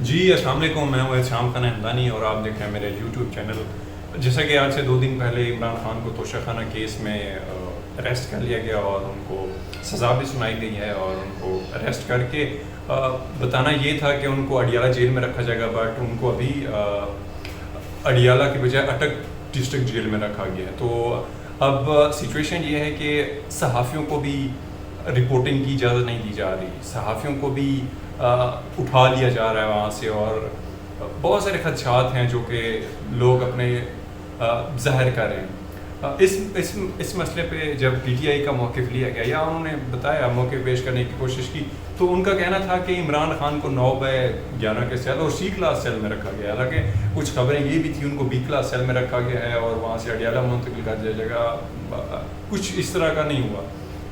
جی السلام علیکم، میں ہوں شام خانہ ہمدانی اور آپ دیکھ رہے ہیں میرے یوٹیوب چینل. جیسا کہ آج سے 2 دن پہلے عمران خان کو توشہ خانہ کیس میں اریسٹ کر لیا گیا اور ان کو سزا بھی سنائی گئی ہے، اور ان کو اریسٹ کر کے بتانا یہ تھا کہ ان کو اڈیالہ جیل میں رکھا جائے گا، بٹ ان کو ابھی اڈیالہ کی بجائے اٹک ڈسٹرکٹ جیل میں رکھا گیا ہے. تو اب سچویشن یہ ہے کہ صحافیوں کو بھی رپورٹنگ کی اجازت نہیں دی جا رہی، صحافیوں کو بھی اٹھا لیا جا رہا ہے وہاں سے، اور بہت سارے خدشات ہیں جو کہ لوگ اپنے ظاہر کر رہے ہیں. اس مسئلے پہ جب پی ٹی آئی کا موقف لیا گیا یا انہوں نے بتایا موقف پیش کرنے کی کوشش کی، تو ان کا کہنا تھا کہ عمران خان کو 9/11 کے سیل اور سی کلاس سیل میں رکھا گیا. حالانکہ کچھ خبریں یہ بھی تھیں ان کو بی کلاس سیل میں رکھا گیا ہے اور وہاں سے اڈیالہ منتقل کر دیا جائے گا. کچھ اس طرح کا نہیں ہوا.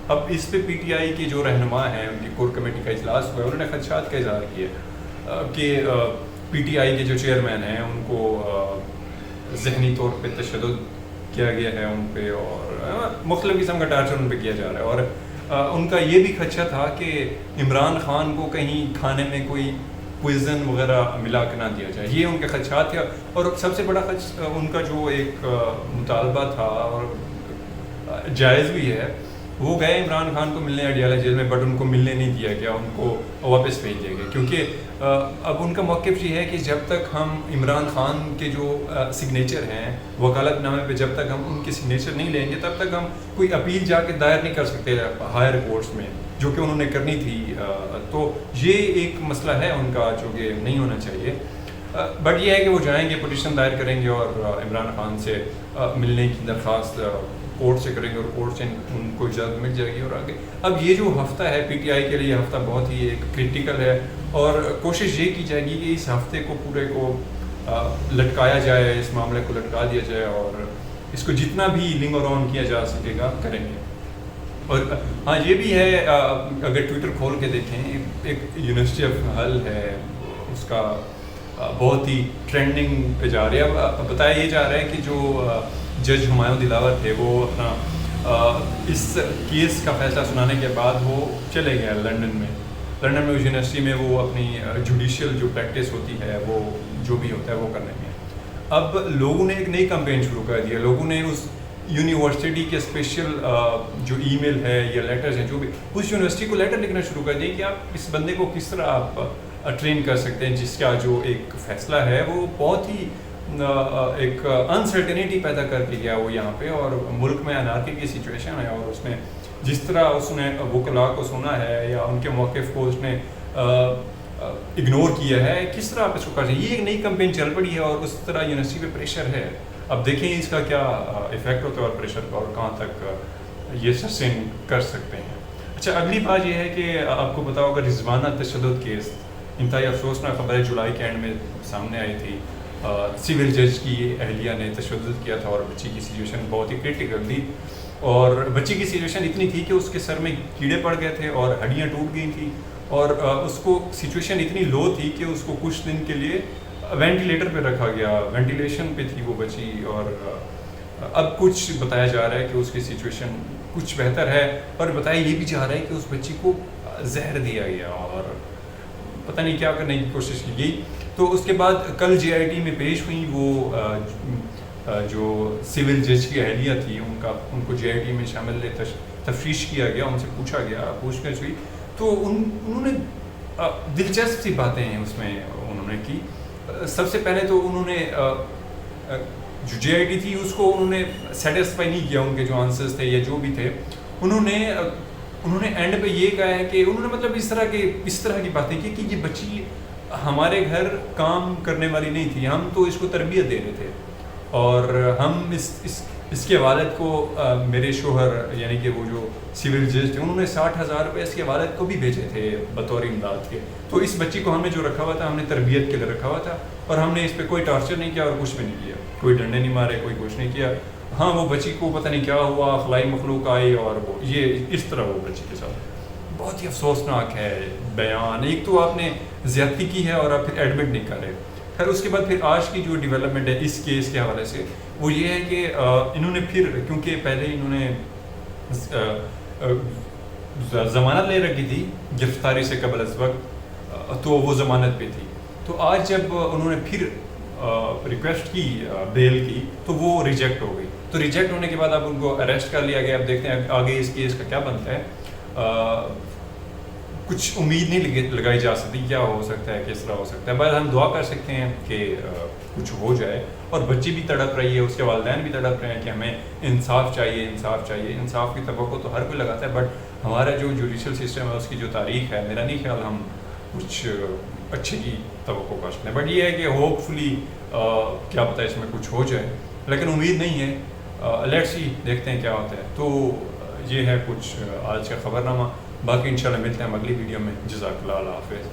اب اس پہ پی ٹی آئی کے جو رہنما ہیں، ان کی کور کمیٹی کا اجلاس ہوا ہے، انہوں نے خدشات کا اظہار کیا کہ پی ٹی آئی کے جو چیئرمین ہیں ان کو ذہنی طور پہ تشدد کیا گیا ہے ان پہ، اور مختلف قسم کا ٹارچر ان پہ کیا جا رہا ہے. اور ان کا یہ بھی خدشہ تھا کہ عمران خان کو کہیں کھانے میں کوئی پوائزن وغیرہ ملا کے نہ دیا جائے. یہ ان کے خدشات تھے. اور سب سے بڑا ان کا جو ایک مطالبہ تھا اور جائز بھی ہے، وہ گئے عمران خان کو ملنے اڈیالہ جیل میں، بٹ ان کو ملنے نہیں دیا گیا، ان کو واپس بھیج دیا گیا. کیونکہ اب ان کا موقف یہ ہے کہ جب تک ہم عمران خان کے جو سگنیچر ہیں وکالت نامے پہ، جب تک ہم ان کے سگنیچر نہیں لیں گے، تب تک ہم کوئی اپیل جا کے دائر نہیں کر سکتے ہائر کورٹس میں، جو کہ انہوں نے کرنی تھی. تو یہ ایک مسئلہ ہے ان کا جو کہ نہیں ہونا چاہیے. بٹ یہ ہے کہ وہ جائیں گے، پٹیشن دائر کریں گے اور عمران خان سے ملنے کی درخواست کورٹ سے کریں گے، اور کورٹ سے ان کو اجازت مل جائے گی. اور آگے اب یہ جو ہفتہ ہے پی ٹی آئی کے لیے، یہ ہفتہ بہت ہی ایک کریٹیکل ہے، اور کوشش یہ کی جائے گی کہ اس ہفتے کو پورے کو لٹکایا جائے، اس معاملے کو لٹکا دیا جائے، اور اس کو جتنا بھی لنگ اور آن کیا جا سکے گا کریں گے. اور ہاں یہ بھی ہے، اگر ٹویٹر کھول کے دیکھیں، ایک یونیورسٹی آف حل ہے، اس کا بہت ہی ٹرینڈنگ پہ جا رہی ہے. اب بتایا یہ جا رہا ہے کہ جو جج ہمایوں دلاور تھے، وہ اپنا اس کیس کا فیصلہ سنانے کے بعد وہ چلے گئے لنڈن میں اس یونیورسٹی میں، وہ اپنی جوڈیشل جو پریکٹس ہوتی ہے، وہ جو بھی ہوتا ہے وہ کرنے میں. اب لوگوں نے ایک نئی کمپین شروع کر دیا. لوگوں نے اس یونیورسٹی کے اسپیشل جو ای میل ہے یا لیٹرز ہیں، جو بھی اس یونیورسٹی کو لیٹر لکھنا شروع کر دیا کہ آپ اس بندے کو کس طرح آپ ٹرین کر سکتے ہیں، جس کا جو ایک فیصلہ ہے وہ بہت ہی ایک انسرٹنیٹی پیدا کر کے گیا وہ یہاں پہ. اور ملک میں انارکی کی سچویشن ہے، اور اس نے جس طرح اس نے وکلاء کو سنا ہے یا ان کے موقف کو اس نے اگنور کیا ہے، کس طرح آپ اس کو کر سکتے ہیں. یہ ایک نئی کمپین چل پڑی ہے، اور اس طرح یونیورسٹی پہ پریشر ہے. اب دیکھیں اس کا کیا ایفیکٹ ہوتا ہے اور پریشر کا، اور کہاں تک یہ سسٹین کر سکتے ہیں. اچھا، اگلی بات یہ ہے کہ آپ کو پتا ہوگا رضوانہ تشدد کیس، انتہائی افسوسناک خبر ہے، جولائی کے اینڈ میں سامنے آئی تھی. سول جج کی اہلیہ نے تشدد کیا تھا، اور بچی کی سچویشن بہت ہی کریٹیکل تھی. اور بچی کی سچویشن اتنی تھی کہ اس کے سر میں کیڑے پڑ گئے تھے اور ہڈیاں ٹوٹ گئی تھیں، اور اس کو سچویشن اتنی لو تھی کہ اس کو کچھ دن کے لیے وینٹیلیٹر پہ رکھا گیا، وینٹیلیشن پہ تھی وہ بچی. اور اب کچھ بتایا جا رہا ہے کہ اس کی سچویشن کچھ بہتر ہے، اور بتایا یہ بھی جا رہا ہے کہ اس بچی کو زہر دیا گیا اور پتہ نہیں کیا کرنے کی کوشش کی گئی. تو اس کے بعد کل جے آئی ٹی میں پیش ہوئی وہ جو سول جج کی اہلیہ تھی، ان کو جے آئی ٹی میں شامل تفتیش کیا گیا، ان سے پوچھا گیا، پوچھ گچھ ہوئی. تو انہوں نے دلچسپ سی باتیں ہیں اس میں انہوں نے کی. سب سے پہلے تو انہوں نے جو جے آئی ٹی تھی اس کو انہوں نے سیٹسفائی نہیں کیا، ان کے جو آنسرز تھے یا جو بھی تھے. انہوں نے اینڈ پہ یہ کہا ہے کہ انہوں نے مطلب اس طرح کی باتیں کی کہ یہ بچی ہمارے گھر کام کرنے والی نہیں تھی، ہم تو اس کو تربیت دے رہے تھے، اور ہم اس کے والد کو میرے شوہر یعنی کہ وہ جو سول جج تھے، انہوں نے 60,000 روپے اس کے والد کو بھی بھیجے تھے بطور امداد کے. تو اس بچی کو ہم نے جو رکھا ہوا تھا، ہم نے تربیت کے لیے رکھا ہوا تھا، اور ہم نے اس پہ کوئی ٹارچر نہیں کیا اور کچھ بھی نہیں کیا، کوئی ڈنڈے نہیں مارے، کوئی کچھ نہیں کیا. ہاں وہ بچی کو پتہ نہیں کیا ہوا، خلائی مخلوق آئی، اور وہ یہ اس طرح وہ بچی کے ساتھ بہت ہی افسوسناک ہے بیان. ایک تو آپ نے زیادتی کی ہے اور آپ پھر ایڈمٹ نہیں کر رہے. خیر اس کے بعد پھر آج کی جو ڈیولپمنٹ ہے اس کیس کے حوالے سے، وہ یہ ہے کہ انہوں نے پھر، کیونکہ پہلے انہوں نے ضمانت لے رکھی تھی گرفتاری سے قبل از وقت، تو وہ ضمانت پہ تھی. تو تو آج جب انہوں نے پھر ریکویسٹ کی بیل کی تو وہ ریجیکٹ ہو گئی. تو ریجیکٹ ہونے کے بعد اب ان کو اریسٹ کر لیا گیا. اب دیکھتے ہیں آگے اس کیس کا کیا بنتا ہے. کچھ امید نہیں لگائی جا سکتی کیا ہو سکتا ہے, کس طرح ہو سکتا ہے. بس ہم دعا کر سکتے ہیں کہ کچھ ہو جائے. اور بچی بھی تڑپ رہی ہے, اس کے والدین بھی تڑپ رہے ہیں کہ ہمیں انصاف چاہیے, انصاف چاہیے. انصاف کی توقع تو ہر کوئی لگاتا ہے, بٹ ہمارا جو جوڈیشل سسٹم ہے اس کی جو تاریخ ہے, میرا نہیں خیال ہم کچھ اچھے کی توقع کر سکتے ہیں. بٹ یہ ہے کہ ہوپ فلی کیا پتہ اس میں کچھ ہو جائے, لیکن امید نہیں ہے. لیٹس سی, دیکھتے ہیں کیا ہوتا ہے. تو یہ ہے کچھ آج کا خبر نامہ. باقی انشاءاللہ ملتے ہیں اگلی ویڈیو میں. جزاک اللہ, اللہ حافظ.